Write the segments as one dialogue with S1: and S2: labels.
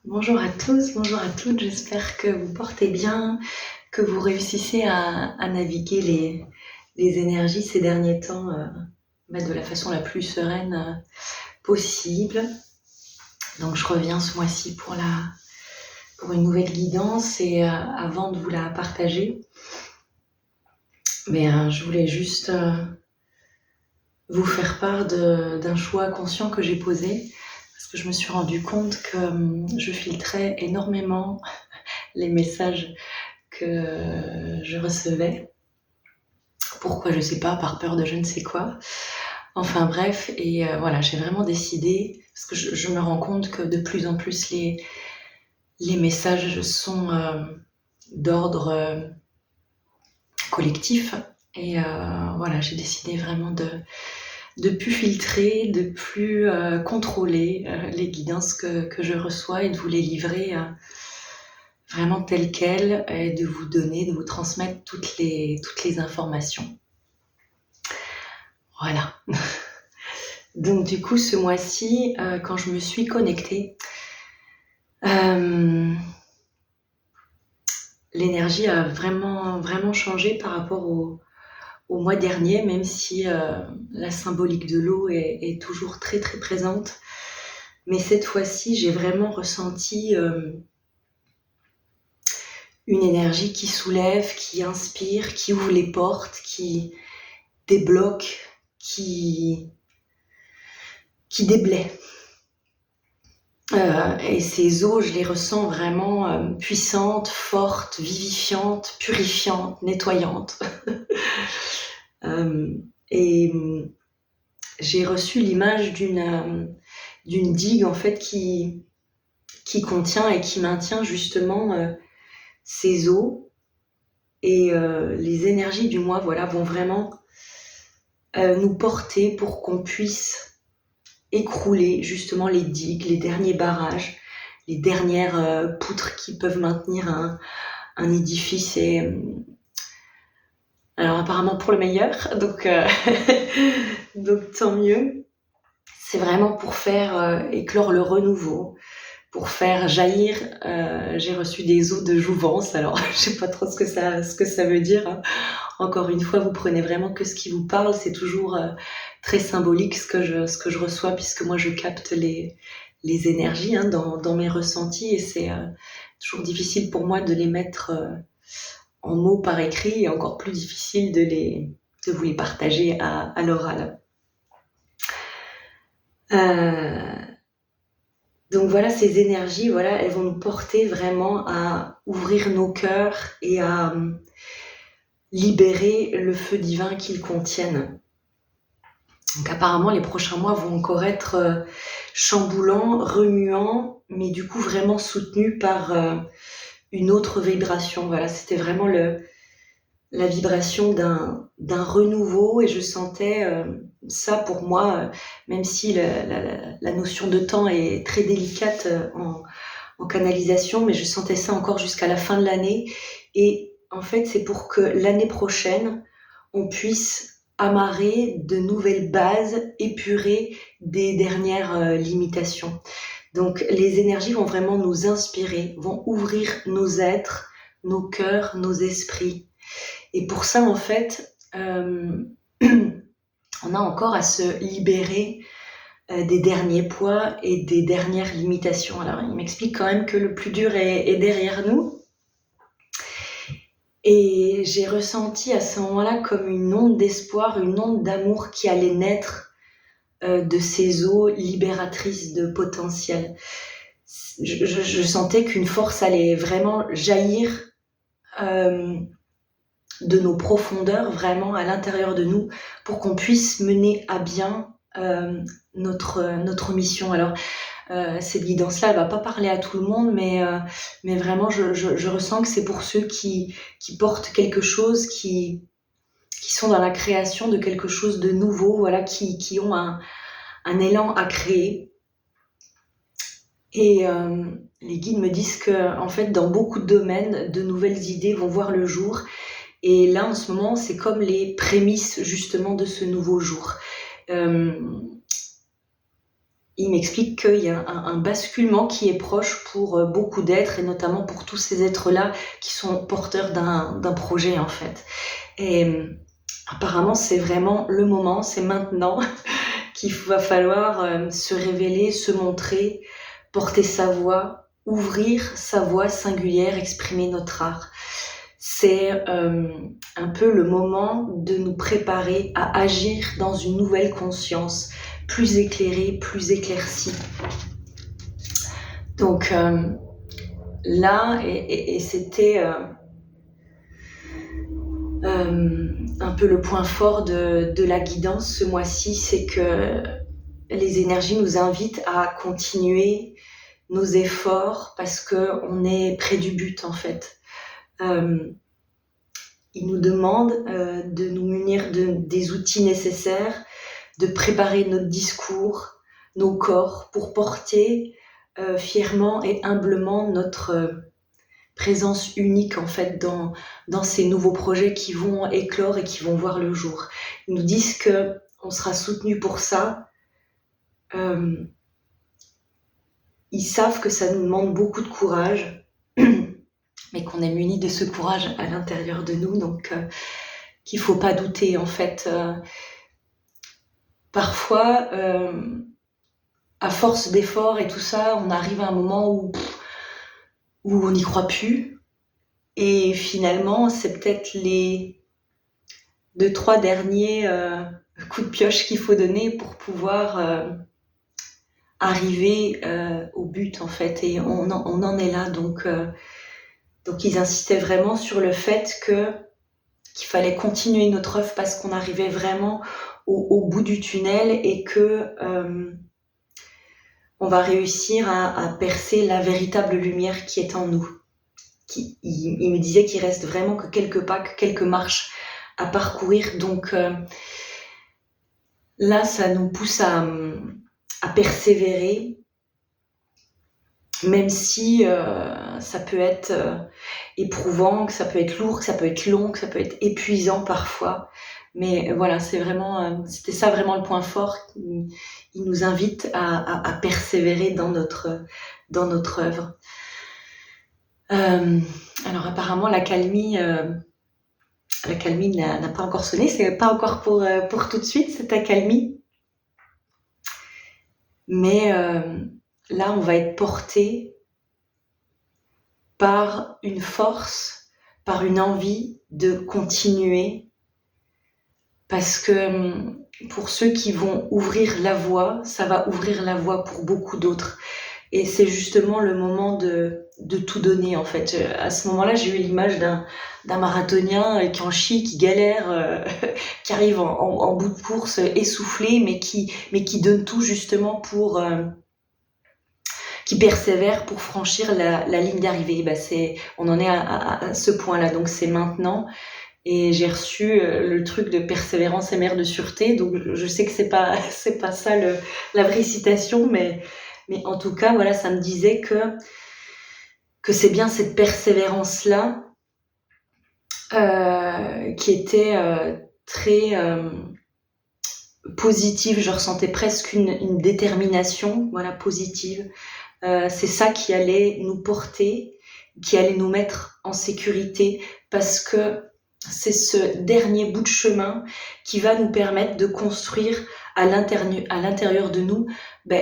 S1: Bonjour à tous, bonjour à toutes, j'espère que vous portez bien, que vous réussissez à naviguer les énergies ces derniers temps de la façon la plus sereine possible. Donc je reviens ce mois-ci pour une nouvelle guidance et avant de vous la partager, je voulais juste vous faire part d'un choix conscient que j'ai posé parce que je me suis rendu compte que je filtrais énormément les messages que je recevais. Pourquoi, je sais pas, par peur de je ne sais quoi. Enfin bref, et voilà, j'ai vraiment décidé, parce que je me rends compte que de plus en plus les messages sont d'ordre collectif. Et voilà, j'ai décidé vraiment de plus filtrer, de plus contrôler les guidances que je reçois et de vous les livrer vraiment telles quelles et de vous donner, de vous transmettre toutes les informations. Voilà. Donc du coup, ce mois-ci, quand je me suis connectée, l'énergie a vraiment changé par rapport au mois dernier, même si la symbolique de l'eau est toujours très très présente. Mais cette fois-ci, j'ai vraiment ressenti une énergie qui soulève, qui inspire, qui ouvre les portes, qui débloque, qui déblaye. Et ces eaux, je les ressens vraiment puissantes, fortes, vivifiantes, purifiantes, nettoyantes. Et j'ai reçu l'image d'une digue en fait qui contient et qui maintient justement ces eaux. Et les énergies du mois, voilà, vont vraiment nous porter pour qu'on puisse écrouler justement les digues, les derniers barrages, les dernières poutres qui peuvent maintenir un édifice. Et alors apparemment pour le meilleur, donc donc tant mieux. C'est vraiment pour faire éclore le renouveau, pour faire jaillir. J'ai reçu des eaux de jouvence, alors je sais pas trop ce que ça veut dire, hein. Encore une fois, vous prenez vraiment que ce qui vous parle, c'est toujours très symbolique ce que je reçois, puisque moi je capte les énergies dans mes ressentis, et c'est toujours difficile pour moi de les mettre en mots par écrit, et encore plus difficile de vous les partager à l'oral. Donc voilà, ces énergies, voilà, elles vont nous porter vraiment à ouvrir nos cœurs et à libérer le feu divin qu'ils contiennent. Donc apparemment, les prochains mois vont encore être chamboulants, remuants, mais du coup vraiment soutenus par une autre vibration. Voilà, c'était vraiment la vibration d'un renouveau, et je sentais ça pour moi, même si la notion de temps est très délicate en canalisation, mais je sentais ça encore jusqu'à la fin de l'année. Et en fait, c'est pour que l'année prochaine, on puisse amarrer de nouvelles bases, épurer des dernières limitations. Donc les énergies vont vraiment nous inspirer, vont ouvrir nos êtres, nos cœurs, nos esprits. Et pour ça, en fait, on a encore à se libérer des derniers poids et des dernières limitations. Alors, il m'explique quand même que le plus dur est derrière nous. Et j'ai ressenti à ce moment-là comme une onde d'espoir, une onde d'amour qui allait naître de ces eaux libératrices de potentiel. Je sentais qu'une force allait vraiment jaillir de nos profondeurs, vraiment à l'intérieur de nous, pour qu'on puisse mener à bien notre mission. Alors, cette guidance-là, elle va pas parler à tout le monde, mais vraiment, je ressens que c'est pour ceux qui portent quelque chose, qui sont dans la création de quelque chose de nouveau, voilà, qui ont un élan à créer. Et les guides me disent que, en fait, dans beaucoup de domaines, de nouvelles idées vont voir le jour. Et là, en ce moment, c'est comme les prémices, justement, de ce nouveau jour. il m'explique qu'il y a un basculement qui est proche pour beaucoup d'êtres, et notamment pour tous ces êtres-là qui sont porteurs d'un projet, en fait. Et apparemment, c'est vraiment le moment, c'est maintenant qu'il va falloir se révéler, se montrer, porter sa voix, ouvrir sa voix singulière, exprimer notre art. C'est un peu le moment de nous préparer à agir dans une nouvelle conscience, plus éclairée, plus éclaircie. Donc là, et c'était un peu le point fort de la guidance ce mois-ci, c'est que les énergies nous invitent à continuer nos efforts parce qu'on est près du but, en fait. Ils nous demandent de nous munir des outils nécessaires, de préparer notre discours, nos corps, pour porter fièrement et humblement notre présence unique, en fait, dans ces nouveaux projets qui vont éclore et qui vont voir le jour. Ils nous disent qu'on sera soutenus pour ça. Ils savent que ça nous demande beaucoup de courage, mais qu'on est munis de ce courage à l'intérieur de nous, donc qu'il ne faut pas douter, en fait. Parfois, à force d'efforts et tout ça, on arrive à un moment où on n'y croit plus, et finalement, c'est peut-être les 2-3 derniers coups de pioche qu'il faut donner pour pouvoir arriver au but, en fait, et on en est là, donc ils insistaient vraiment sur le fait qu'il fallait continuer notre œuvre parce qu'on arrivait vraiment au bout du tunnel, et que on va réussir à percer la véritable lumière qui est en nous. Il me disait qu'il reste vraiment que quelques pas, que quelques marches à parcourir, donc là ça nous pousse à persévérer, même si ça peut être éprouvant, que ça peut être lourd, que ça peut être long, que ça peut être épuisant parfois. Mais voilà, c'était ça vraiment le point fort. Il nous invite à persévérer dans notre œuvre. Alors apparemment l'accalmie n'a pas encore sonné, c'est pas encore pour tout de suite cette accalmie. Mais là, on va être porté par une force, par une envie de continuer, parce que pour ceux qui vont ouvrir la voie, ça va ouvrir la voie pour beaucoup d'autres. Et c'est justement le moment de tout donner, en fait. À ce moment-là, j'ai eu l'image d'un marathonien qui en chie, qui galère, qui arrive en bout de course essoufflé, mais qui donne tout justement pour... qui persévère pour franchir la ligne d'arrivée. On en est à ce point-là, donc c'est maintenant. Et j'ai reçu le truc de persévérance et mère de sûreté, donc je sais que c'est pas ça la vraie citation, mais en tout cas, voilà, ça me disait que c'est bien cette persévérance-là qui était très positive. Je ressentais presque une détermination, voilà, positive. C'est ça qui allait nous porter, qui allait nous mettre en sécurité, parce que c'est ce dernier bout de chemin qui va nous permettre de construire à l'intérieur de nous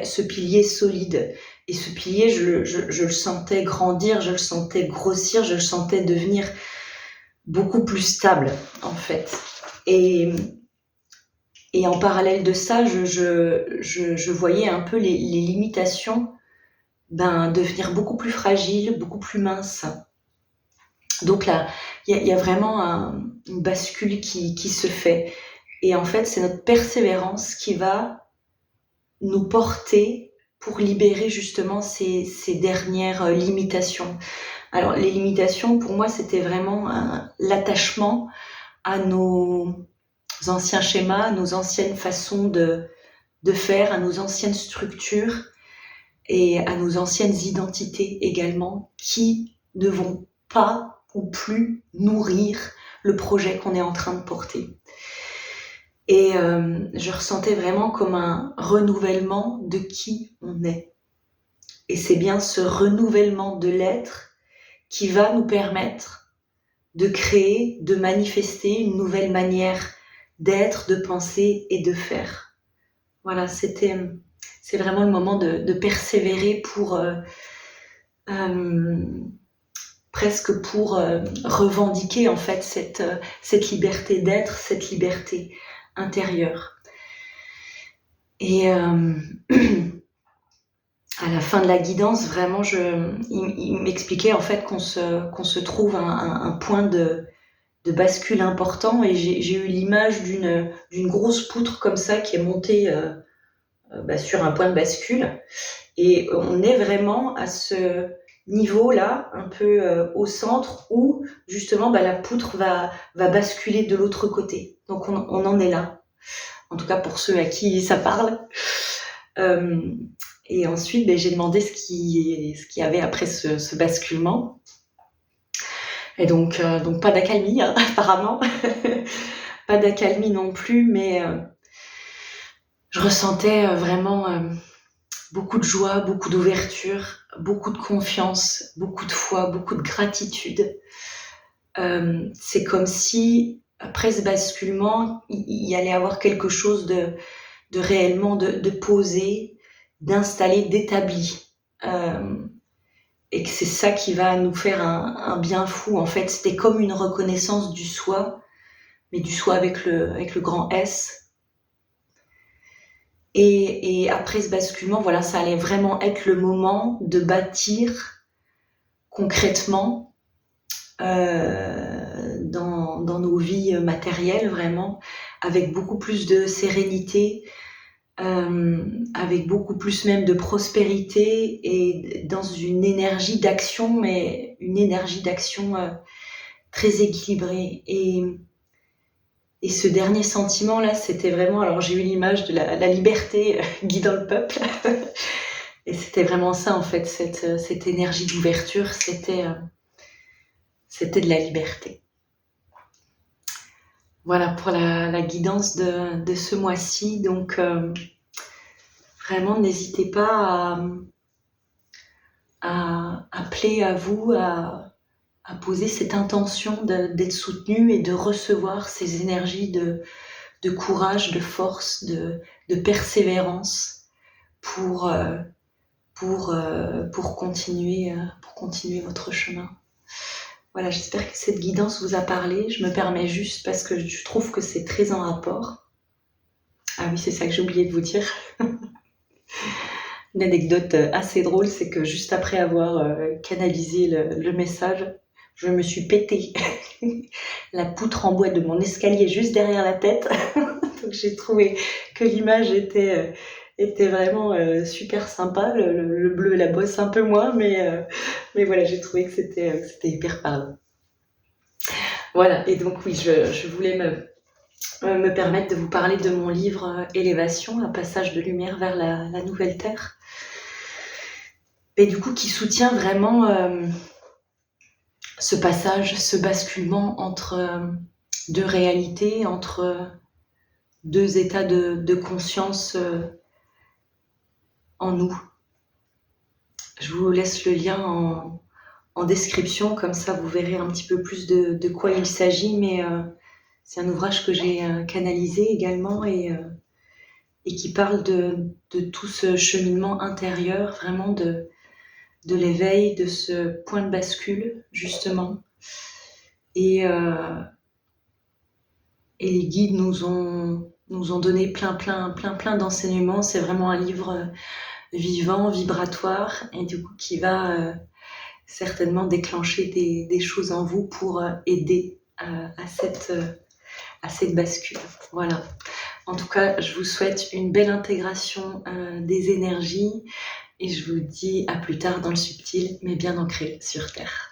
S1: ce pilier solide. Et ce pilier, je le sentais grandir, je le sentais grossir, je le sentais devenir beaucoup plus stable, en fait. Et en parallèle de ça, je voyais un peu les limitations devenir beaucoup plus fragile, beaucoup plus mince. Donc là, il y a vraiment une bascule qui se fait. Et en fait, c'est notre persévérance qui va nous porter pour libérer justement ces dernières limitations. Alors, les limitations, pour moi, c'était vraiment l'attachement à nos anciens schémas, à nos anciennes façons de faire, à nos anciennes structures et à nos anciennes identités également, qui ne vont pas ou plus nourrir le projet qu'on est en train de porter. Et je ressentais vraiment comme un renouvellement de qui on est. Et c'est bien ce renouvellement de l'être qui va nous permettre de créer, de manifester une nouvelle manière d'être, de penser et de faire. Voilà, c'est vraiment le moment de persévérer pour presque pour revendiquer en fait cette liberté d'être, cette liberté intérieure. Et à la fin de la guidance, vraiment, il m'expliquait en fait qu'on se trouve à un point de bascule important, et j'ai eu l'image d'une grosse poutre comme ça qui est montée sur un point de bascule, et on est vraiment à ce niveau-là, un peu au centre, où justement la poutre va basculer de l'autre côté. Donc on en est là, en tout cas pour ceux à qui ça parle. Et ensuite, j'ai demandé ce qu'il y avait après ce basculement. Et donc pas d'accalmie, hein, apparemment. Pas d'accalmie non plus, mais je ressentais vraiment beaucoup de joie, beaucoup d'ouverture, beaucoup de confiance, beaucoup de foi, beaucoup de gratitude. C'est comme si, après ce basculement, il y allait avoir quelque chose de réellement de posé, d'installé, d'établi. Et que c'est ça qui va nous faire un bien fou. En fait, c'était comme une reconnaissance du soi, mais du soi avec le grand S. Et après ce basculement, voilà, ça allait vraiment être le moment de bâtir concrètement dans nos vies matérielles, vraiment, avec beaucoup plus de sérénité, avec beaucoup plus même de prospérité, et dans une énergie d'action, mais une énergie d'action très équilibrée. Et ce dernier sentiment-là, c'était vraiment... Alors j'ai eu l'image de la liberté guidant le peuple. Et c'était vraiment ça, en fait, cette énergie d'ouverture, c'était de la liberté. Voilà pour la guidance de ce mois-ci. Donc vraiment, n'hésitez pas à appeler à vous, à poser cette intention d'être soutenu et de recevoir ces énergies de courage, de force, de persévérance pour continuer votre chemin. Voilà, j'espère que cette guidance vous a parlé. Je me permets juste parce que je trouve que c'est très en rapport. Ah oui, c'est ça que j'ai oublié de vous dire. Une anecdote assez drôle, c'est que juste après avoir canalisé le message, je me suis pété la poutre en bois de mon escalier juste derrière la tête. Donc j'ai trouvé que l'image était vraiment super sympa. Le bleu, la bosse un peu moins, mais voilà, j'ai trouvé que c'était hyper parlant. Voilà, et donc oui, je voulais me permettre de vous parler de mon livre Élévation, un passage de lumière vers la nouvelle terre. Et du coup, qui soutient vraiment ce passage, ce basculement entre deux réalités, entre deux états de conscience en nous. Je vous laisse le lien en description, comme ça vous verrez un petit peu plus de quoi il s'agit, mais c'est un ouvrage que j'ai canalisé également, et qui parle de tout ce cheminement intérieur, vraiment de l'éveil, de ce point de bascule, justement. Et les guides nous ont donné plein d'enseignements. C'est vraiment un livre vivant, vibratoire, et du coup qui va certainement déclencher des choses en vous pour aider à cette bascule. Voilà. En tout cas, je vous souhaite une belle intégration des énergies, et je vous dis à plus tard dans le subtil, mais bien ancré sur Terre.